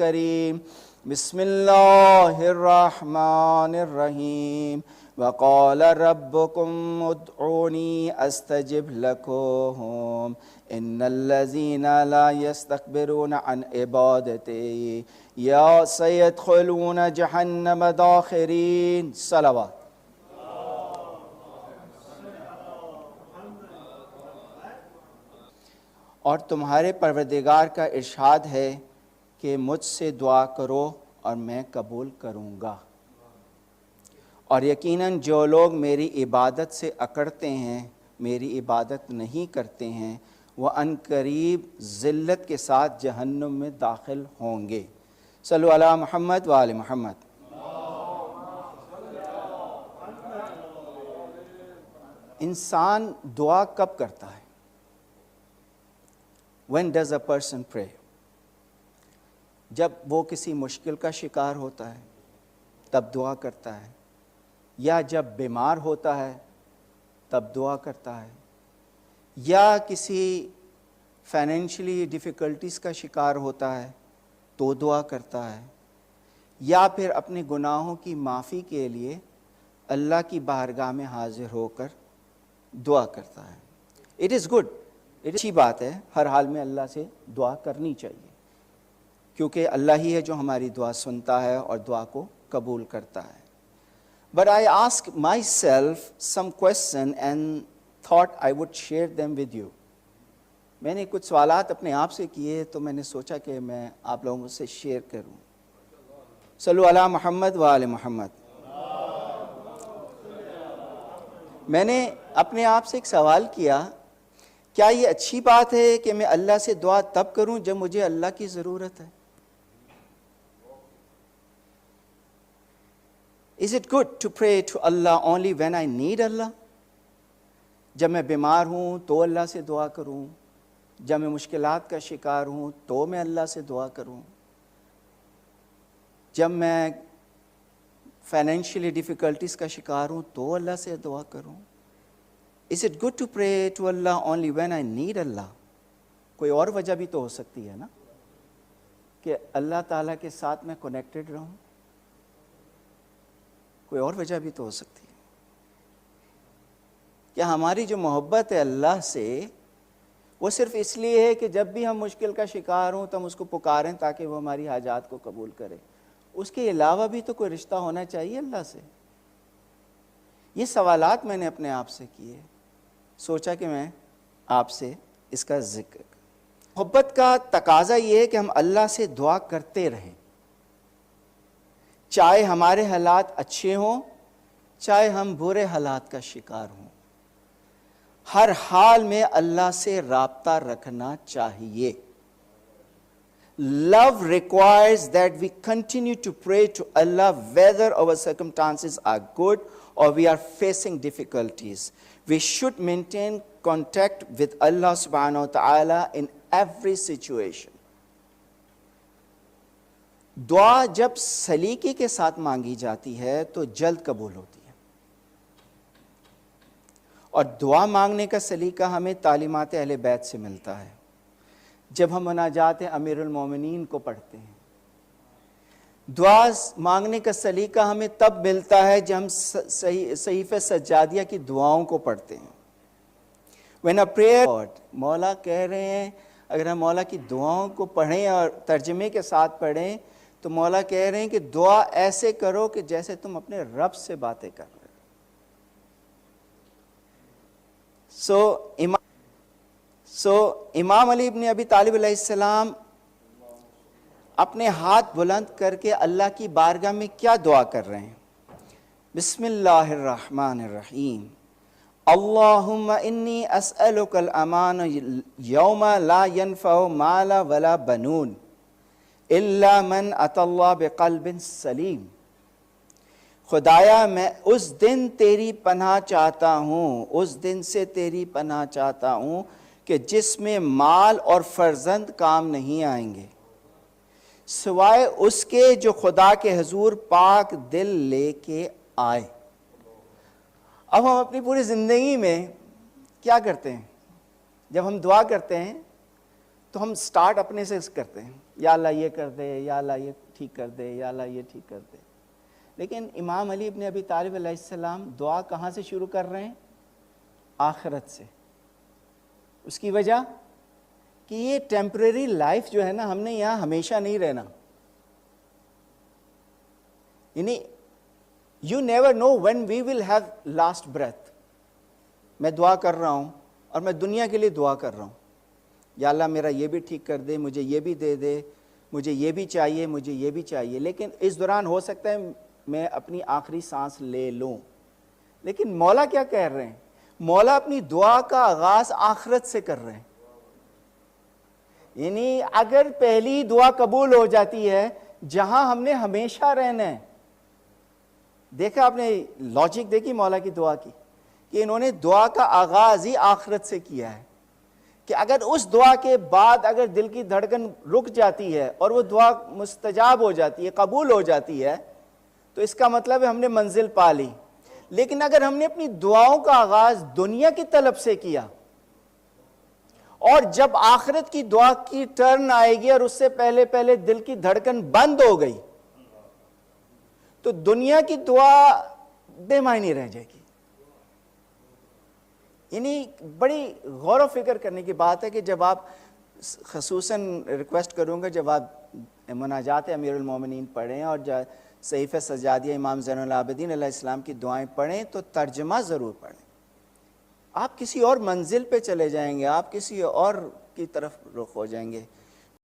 کریم بسم اللہ الرحمن الرحیم وقال ربكم ادعوني استجب لكم ان الذين لا يستكبرون عن عبادتي یا سيدخلون جہنم داخرین. صلوات. اور تمہارے پروردگار کا ارشاد ہے کہ مجھ سے دعا کرو اور میں قبول کروں گا، اور یقیناً جو لوگ میری عبادت سے اکڑتے ہیں، میری عبادت نہیں کرتے ہیں، وہ عنقریب ذلت کے ساتھ جہنم میں داخل ہوں گے. صلو علی محمد و آل محمد. انسان دعا کب کرتا ہے؟ When does a person pray? جب وہ کسی مشکل کا شکار ہوتا ہے تب دعا کرتا ہے، یا جب بیمار ہوتا ہے تب دعا کرتا ہے، یا کسی فائنینشلی ڈیفیکلٹیز کا شکار ہوتا ہے تو دعا کرتا ہے، یا پھر اپنے گناہوں کی معافی کے لیے اللہ کی بارگاہ میں حاضر ہو کر دعا کرتا ہے. اٹ از گڈ، اچھی بات ہے، ہر حال میں اللہ سے دعا کرنی چاہیے، کیونکہ اللہ ہی ہے جو ہماری دعا سنتا ہے اور دعا کو قبول کرتا ہے. But I asked myself some question and thought I would share them with you. میں نے کچھ سوالات اپنے آپ سے کیے تو میں نے سوچا کہ میں آپ لوگوں سے شیئر کروں. صلو علی محمد و آل محمد. میں نے اپنے آپ سے ایک سوال کیا، کیا یہ اچھی بات ہے کہ میں اللہ سے دعا تب کروں جب مجھے اللہ کی ضرورت ہے؟ Is it good to pray to Allah only when I need Allah? جب میں بیمار ہوں تو اللہ سے دعا کروں، جب میں مشکلات کا شکار ہوں تو میں اللہ سے دعا کروں، جب میں فائنینشلی ڈیفیکلٹیز کا شکار ہوں تو اللہ سے دعا کروں. Is it good to pray to Allah only when I need Allah? کوئی اور وجہ بھی تو ہو سکتی ہے نا کہ اللہ تعالیٰ کے ساتھ میں کنیکٹڈ رہوں، کوئی اور وجہ بھی تو ہو سکتی ہے. کیا ہماری جو محبت ہے اللہ سے وہ صرف اس لیے ہے کہ جب بھی ہم مشکل کا شکار ہوں تو ہم اس کو پکاریں تاکہ وہ ہماری حاجات کو قبول کرے؟ اس کے علاوہ بھی تو کوئی رشتہ ہونا چاہیے اللہ سے. یہ سوالات میں نے اپنے آپ سے کیے، سوچا کہ میں آپ سے اس کا ذکر کروں. محبت کا تقاضا یہ ہے کہ ہم اللہ سے دعا کرتے رہیں، چاہے ہمارے حالات اچھے ہوں چاہے ہم برے حالات کا شکار ہوں، ہر حال میں اللہ سے رابطہ رکھنا چاہیے. Love requires that we continue to pray to Allah whether our circumstances are good or we are facing difficulties. We should maintain contact with Allah subhanahu wa ta'ala in every situation. دعا جب سلیقے کے ساتھ مانگی جاتی ہے تو جلد قبول ہوتی ہے، اور دعا مانگنے کا سلیقہ ہمیں تعلیمات اہل بیت سے ملتا ہے. جب ہم مناجات امیر المومنین کو پڑھتے ہیں، دعا مانگنے کا سلیقہ ہمیں تب ملتا ہے جب ہم صحیفہ سجادیہ کی دعاؤں کو پڑھتے ہیں. When a prayer, مولا کہہ رہے ہیں، اگر ہم مولا کی دعاؤں کو پڑھیں اور ترجمے کے ساتھ پڑھیں تو مولا کہہ رہے ہیں کہ دعا ایسے کرو کہ جیسے تم اپنے رب سے باتیں کر رہے ہو. امام علی ابن ابی طالب علیہ السلام اپنے ہاتھ بلند کر کے اللہ کی بارگاہ میں کیا دعا کر رہے ہیں؟ بسم اللہ الرحمن الرحیم. اللہم انی اسألک الامان یوم لا ینفع مال ولا بنون الا من اتی اللہ بقلب سلیم. خدایا میں اس دن تیری پناہ چاہتا ہوں، اس دن سے تیری پناہ چاہتا ہوں کہ جس میں مال اور فرزند کام نہیں آئیں گے سوائے اس کے جو خدا کے حضور پاک دل لے کے آئے. اب ہم اپنی پوری زندگی میں کیا کرتے ہیں؟ جب ہم دعا کرتے ہیں تو ہم سٹارٹ اپنے سے کرتے ہیں، یا اللہ یہ کر دے، یا اللہ یہ ٹھیک کر دے، یا اللہ یہ ٹھیک کر دے. لیکن امام علی ابن ابی طالب علیہ السلام دعا کہاں سے شروع کر رہے ہیں؟ آخرت سے. اس کی وجہ کہ یہ ٹیمپریری لائف جو ہے نا، ہم نے یہاں ہمیشہ نہیں رہنا. یعنی you never know when we will have last breath. میں دعا کر رہا ہوں اور میں دنیا کے لیے دعا کر رہا ہوں، یا اللہ میرا یہ بھی ٹھیک کر دے، مجھے یہ بھی دے دے، مجھے یہ بھی چاہیے، مجھے یہ بھی چاہیے. لیکن اس دوران ہو سکتا ہے میں اپنی آخری سانس لے لوں. لیکن مولا کیا کہہ رہے ہیں؟ مولا اپنی دعا کا آغاز آخرت سے کر رہے ہیں. یعنی اگر پہلی دعا قبول ہو جاتی ہے جہاں ہم نے ہمیشہ رہنا ہے. دیکھا آپ نے لاجک دیکھی مولا کی دعا کی، کہ انہوں نے دعا کا آغاز ہی آخرت سے کیا ہے. کہ اگر اس دعا کے بعد اگر دل کی دھڑکن رک جاتی ہے اور وہ دعا مستجاب ہو جاتی ہے، قبول ہو جاتی ہے، تو اس کا مطلب ہے ہم نے منزل پا لی. لیکن اگر ہم نے اپنی دعاؤں کا آغاز دنیا کی طلب سے کیا، اور جب آخرت کی دعا کی ٹرن آئے گی اور اس سے پہلے پہلے دل کی دھڑکن بند ہو گئی، تو دنیا کی دعا بے معنی رہ جائے گی. یعنی بڑی غور و فکر کرنے کی بات ہے کہ جب آپ، خصوصاً ریکویسٹ کروں گا جب آپ مناجات امیر المومنین پڑھیں اور صحیفہ سجادیہ امام زین العابدین علیہ السلام کی دعائیں پڑھیں تو ترجمہ ضرور پڑھیں. آپ کسی اور منزل پہ چلے جائیں گے، آپ کسی اور کی طرف رخ ہو جائیں گے.